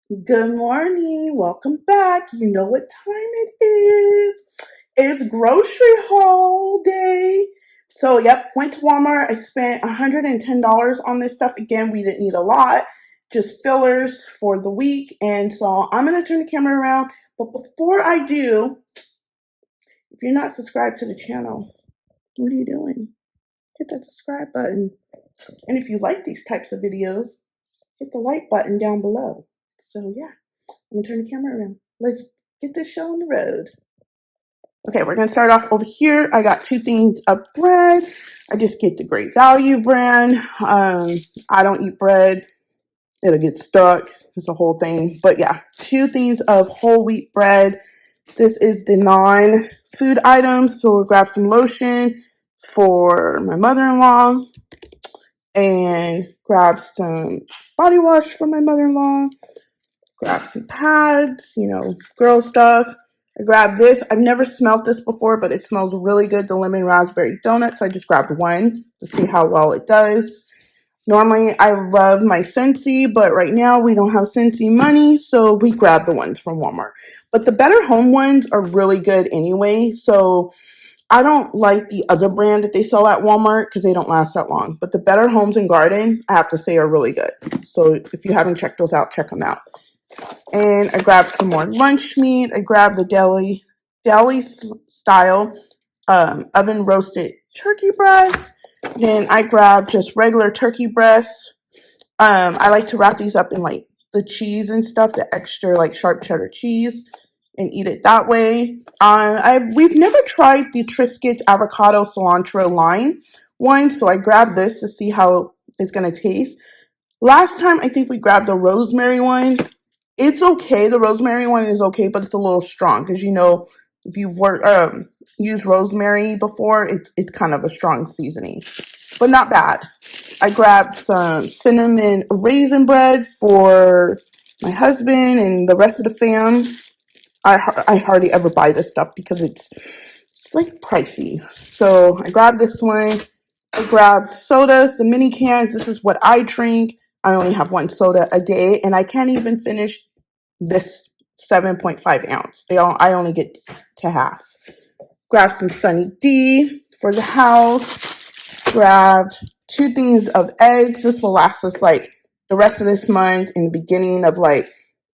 Good morning. Welcome back. You know what time it is. It's grocery haul day. So, yep, went to Walmart. I spent $110 on this stuff. Again, we didn't need a lot, just fillers for the week. And so I'm going to turn the camera around. But before I do, if you're not subscribed to the channel, what are you doing? Hit that subscribe button. And if you like these types of videos, hit the like button down below. So, yeah. I'm gonna turn the camera around. Let's get this show on the road. Okay, we're gonna start off over here. I got two things of bread. I just get the Great Value brand. I don't eat bread. It'll get stuck. It's a whole thing. But yeah, two things of whole wheat bread. This is the non-food items. So we'll grab some lotion for my mother-in-law and grab some body wash for my mother-in-law. Grab some pads, girl stuff. I grabbed this. I've never smelled this before, but it smells really good. The lemon raspberry donuts. I just grabbed one to see how well it does. Normally, I love my Scentsy, but right now we don't have Scentsy money, so we grab the ones from Walmart. But the Better Home ones are really good anyway, so I don't like the other brand that they sell at Walmart because they don't last that long. But the Better Homes and Garden, I have to say, are really good. So if you haven't checked those out, check them out. And I grabbed some more lunch meat. I grabbed the deli style oven roasted turkey breast. Then I grabbed just regular turkey breasts. I like to wrap these up in like the cheese and stuff, the extra like sharp cheddar cheese, and eat it that way. We've never tried the Triscuits avocado cilantro lime one, so I grabbed this to see how it's gonna taste. Last time I think we grabbed the rosemary one. It's okay. The rosemary one is okay, but it's a little strong because if you've used rosemary before, it's kind of a strong seasoning, but not bad. I grabbed some cinnamon raisin bread for my husband and the rest of the fam. I hardly ever buy this stuff because it's like pricey. So I grabbed this one. I grabbed sodas, the mini cans. This is what I drink. I only have one soda a day, and I can't even finish this 7.5 ounce. I only get to half. Grabbed some Sunny D for the house. Grabbed two things of eggs. This will last us like the rest of this month and the beginning of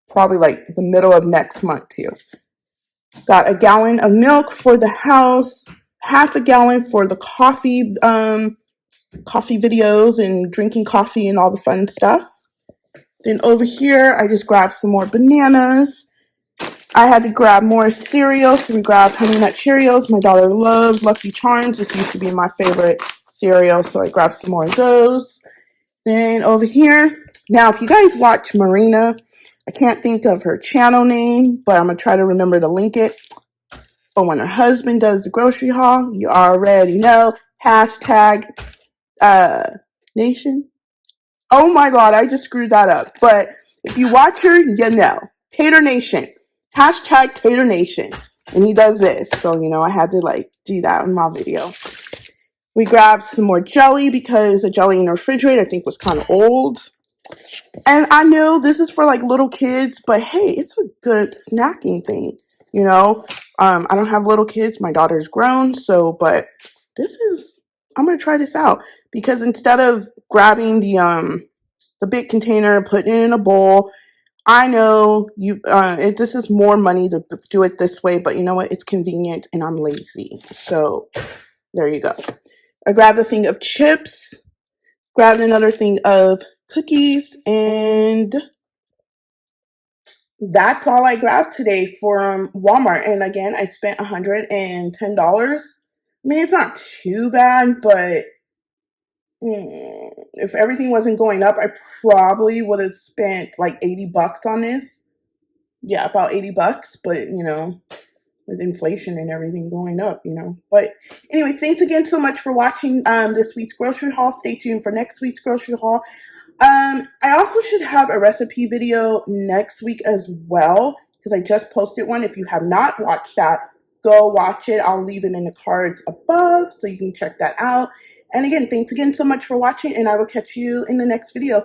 probably the middle of next month too. Got a gallon of milk for the house. Half a gallon for the coffee videos and drinking coffee and all the fun stuff. Then over here, I just grabbed some more bananas. I had to grab more cereal, so we grabbed Honey Nut Cheerios. My daughter loves Lucky Charms. This used to be my favorite cereal, so I grabbed some more of those. Then over here, now if you guys watch Marina, I can't think of her channel name, but I'm going to try to remember to link it. But when her husband does the grocery haul, you already know, hashtag nation. Oh my God, I just screwed that up. But if you watch her, you know. Tater Nation. Hashtag Tater Nation. And he does this. So, I had to do that in my video. We grabbed some more jelly because the jelly in the refrigerator I think was kind of old. And I know this is for little kids, but hey, it's a good snacking thing. I don't have little kids. My daughter's grown. But I'm going to try this out because instead of grabbing the big container, putting it in a bowl, I know this is more money to do it this way, but you know what? It's convenient and I'm lazy. So there you go. I grabbed a thing of chips, grabbed another thing of cookies, and that's all I grabbed today from Walmart. And again, I spent $110. I mean, it's not too bad, but if everything wasn't going up, I probably would have spent $80 on this. Yeah, about $80, but with inflation and everything going up, But anyway, thanks again so much for watching this week's grocery haul. Stay tuned for next week's grocery haul. I also should have a recipe video next week as well because I just posted one. If you have not watched that, go watch it. I'll leave it in the cards above so you can check that out. And again, thanks again so much for watching, and I will catch you in the next video.